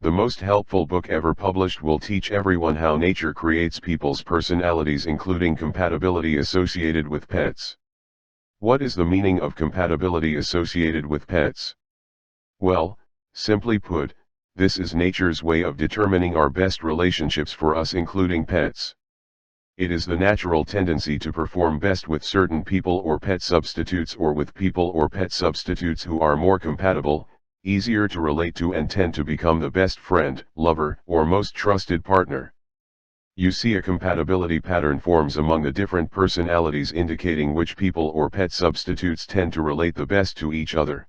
The most helpful book ever published will teach everyone how nature creates people's personalities, including compatibility associated with pets. What is the meaning of compatibility associated with pets? Well, simply put, this is nature's way of determining our best relationships for us, including pets. It is the natural tendency to perform best with certain people or pet substitutes, or with people or pet substitutes who are more compatible, easier to relate to, and tend to become the best friend, lover, or most trusted partner. You see, a compatibility pattern forms among the different personalities, indicating which people or pet substitutes tend to relate the best to each other.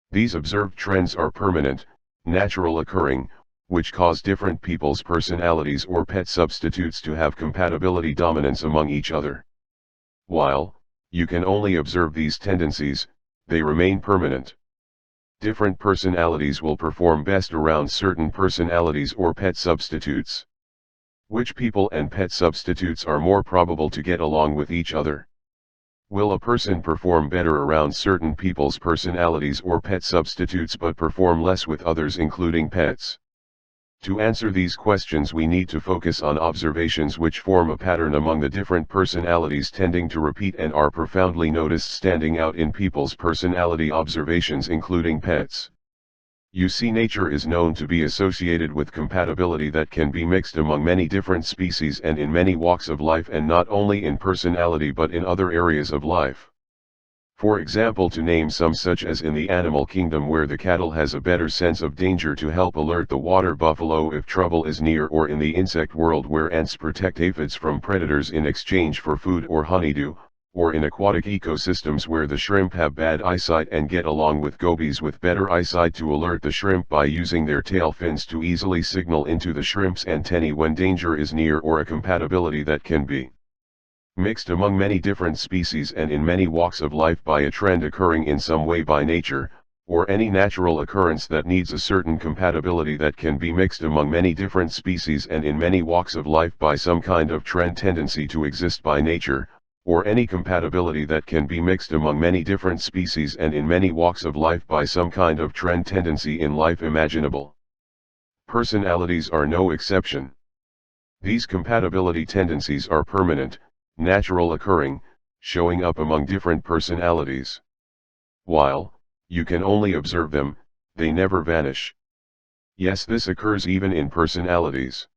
These observed trends are permanent, natural occurring, which cause different people's personalities or pet substitutes to have compatibility dominance among each other. While you can only observe these tendencies, they remain permanent. Different personalities will perform best around certain personalities or pet substitutes. Which people and pet substitutes are more probable to get along with each other? Will a person perform better around certain people's personalities or pet substitutes but perform less with others, including pets? To answer these questions, we need to focus on observations which form a pattern among the different personalities, tending to repeat and are profoundly noticed, standing out in people's personality observations, including pets. You see, nature is known to be associated with compatibility that can be mixed among many different species and in many walks of life, and not only in personality but in other areas of life. For example, to name some, such as in the animal kingdom, where the cattle has a better sense of danger to help alert the water buffalo if trouble is near, or in the insect world where ants protect aphids from predators in exchange for food or honeydew, or in aquatic ecosystems where the shrimp have bad eyesight and get along with gobies with better eyesight to alert the shrimp by using their tail fins to easily signal into the shrimp's antennae when danger is near, or a compatibility that can be mixed among many different species and in many walks of life by a trend occurring in some way by nature, or any natural occurrence that needs a certain compatibility that can be mixed among many different species and in many walks of life by some kind of trend tendency to exist by nature, or any compatibility that can be mixed among many different species and in many walks of life by some kind of trend tendency in life imaginable. Personalities are no exception. These compatibility tendencies are permanent, natural occurring, showing up among different personalities. While you can only observe them, they never vanish. Yes, this occurs even in personalities.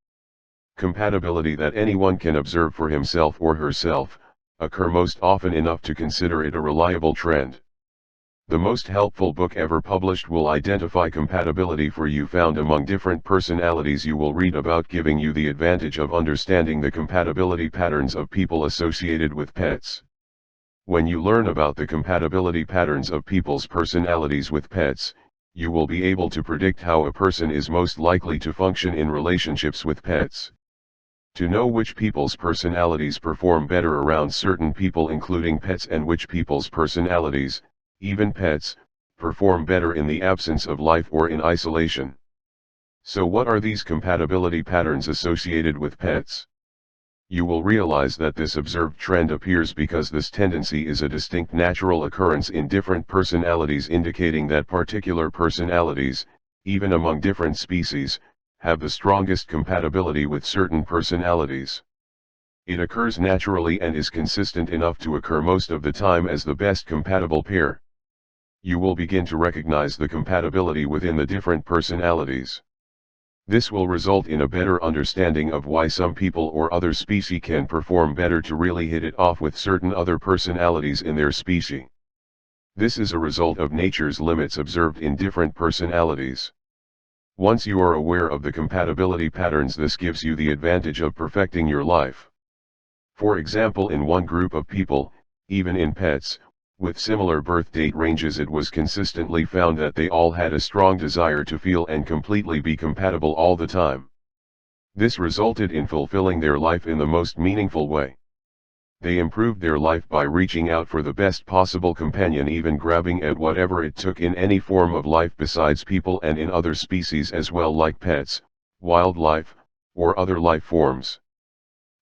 Compatibility that anyone can observe for himself or herself occur most often enough to consider it a reliable trend. The most helpful book ever published will identify compatibility for you found among different personalities you will read about, giving you the advantage of understanding the compatibility patterns of people associated with pets. When you learn about the compatibility patterns of people's personalities with pets, you will be able to predict how a person is most likely to function in relationships with pets. To know which people's personalities perform better around certain people, including pets, and which people's personalities, even pets, perform better in the absence of life or in isolation. So what are these compatibility patterns associated with pets? You will realize that this observed trend appears because this tendency is a distinct natural occurrence in different personalities, indicating that particular personalities, even among different species, have the strongest compatibility with certain personalities. It occurs naturally and is consistent enough to occur most of the time as the best compatible pair. You will begin to recognize the compatibility within the different personalities. This will result in a better understanding of why some people or other species can perform better to really hit it off with certain other personalities in their species. This is a result of nature's limits observed in different personalities. Once you are aware of the compatibility patterns, this gives you the advantage of perfecting your life. For example, in one group of people, even in pets, with similar birth date ranges, it was consistently found that they all had a strong desire to feel and completely be compatible all the time. This resulted in fulfilling their life in the most meaningful way. They improved their life by reaching out for the best possible companion, even grabbing at whatever it took in any form of life besides people and in other species as well, like pets, wildlife, or other life forms.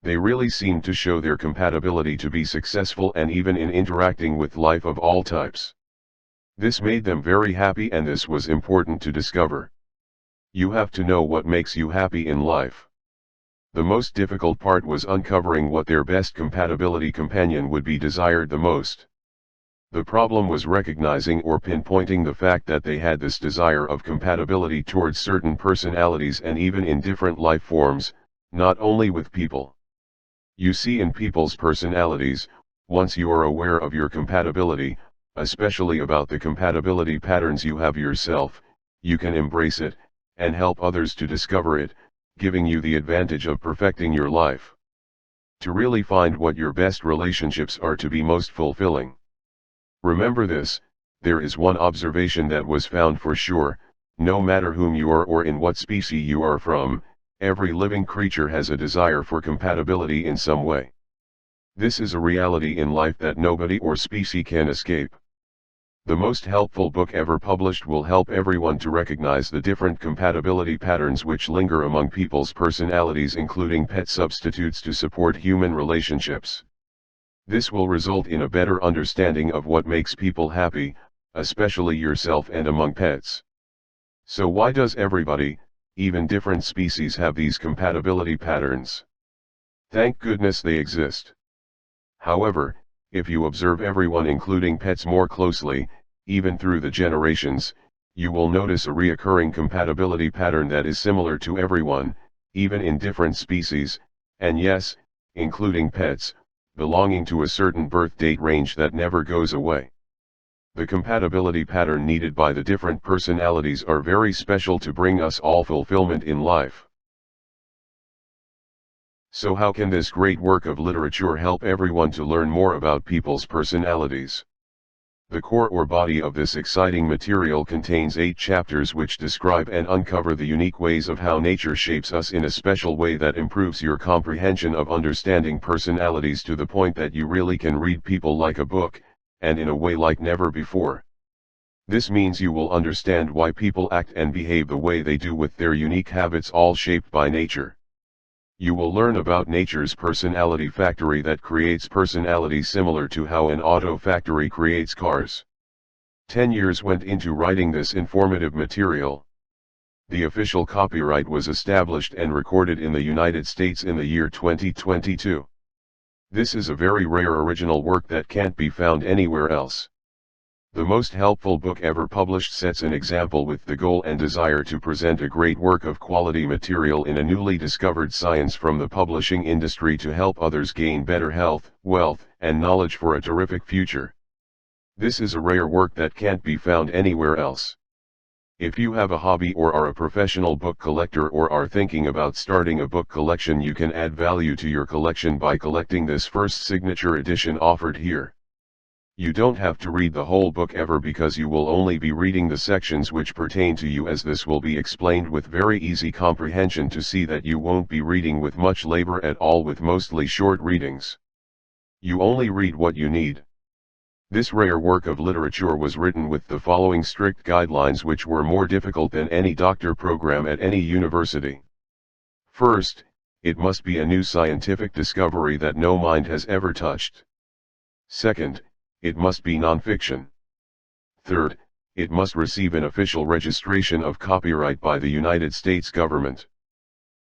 They really seemed to show their compatibility to be successful, and even in interacting with life of all types. This made them very happy, and this was important to discover. You have to know what makes you happy in life. The most difficult part was uncovering what their best compatibility companion would be desired the most. The problem was recognizing or pinpointing the fact that they had this desire of compatibility towards certain personalities and even in different life forms, not only with people. You see, in people's personalities, once you are aware of your compatibility, especially about the compatibility patterns you have yourself, you can embrace it, and help others to discover it, giving you the advantage of perfecting your life. To really find what your best relationships are to be most fulfilling. Remember this, there is one observation that was found for sure: no matter whom you are or in what species you are from, every living creature has a desire for compatibility in some way. This is a reality in life that nobody or species can escape. The most helpful book ever published will help everyone to recognize the different compatibility patterns which linger among people's personalities, including pet substitutes to support human relationships. This will result in a better understanding of what makes people happy, especially yourself and among pets. So why does everybody, even different species, have these compatibility patterns? Thank goodness they exist. However, if you observe everyone including pets more closely, even through the generations, you will notice a reoccurring compatibility pattern that is similar to everyone, even in different species, and yes, including pets, belonging to a certain birth date range that never goes away. The compatibility pattern needed by the different personalities are very special to bring us all fulfillment in life. So how can this great work of literature help everyone to learn more about people's personalities? The core or body of this exciting material contains 8 chapters which describe and uncover the unique ways of how nature shapes us in a special way that improves your comprehension of understanding personalities to the point that you really can read people like a book, and in a way like never before. This means you will understand why people act and behave the way they do with their unique habits, all shaped by nature. You will learn about nature's personality factory that creates personalities similar to how an auto factory creates cars. 10 years went into writing this informative material. The official copyright was established and recorded in the United States in the year 2022. This is a very rare original work that can't be found anywhere else. The most helpful book ever published sets an example with the goal and desire to present a great work of quality material in a newly discovered science from the publishing industry to help others gain better health, wealth, and knowledge for a terrific future. This is a rare work that can't be found anywhere else. If you have a hobby or are a professional book collector or are thinking about starting a book collection, you can add value to your collection by collecting this first signature edition offered here. You don't have to read the whole book ever, because you will only be reading the sections which pertain to you, as this will be explained with very easy comprehension to see that you won't be reading with much labor at all, with mostly short readings. You only read what you need. This rare work of literature was written with the following strict guidelines which were more difficult than any doctor program at any university. First, it must be a new scientific discovery that no mind has ever touched. Second, it must be non-fiction. Third, it must receive an official registration of copyright by the United States government.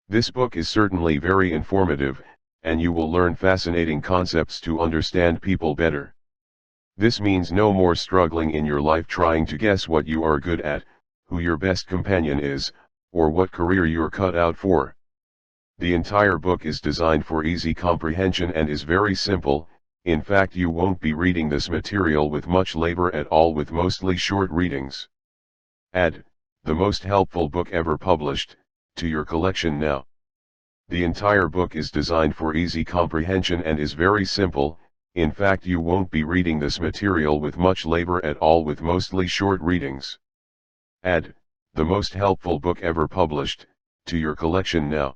This book is certainly very informative, and you will learn fascinating concepts to understand people better. This means no more struggling in your life trying to guess what you are good at, who your best companion is, or what career you're cut out for. The entire book is designed for easy comprehension and is very simple. In fact, you won't be reading this material with much labor at all, with mostly short readings. Add the most helpful book ever published to your collection now. The entire book is designed for easy comprehension and is very simple. In fact, you won't be reading this material with much labor at all, with mostly short readings. Add the most helpful book ever published to your collection now.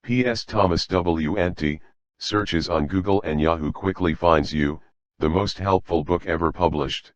P.S. Thomas W.N.T. searches on Google and Yahoo quickly finds you, the most helpful book ever published.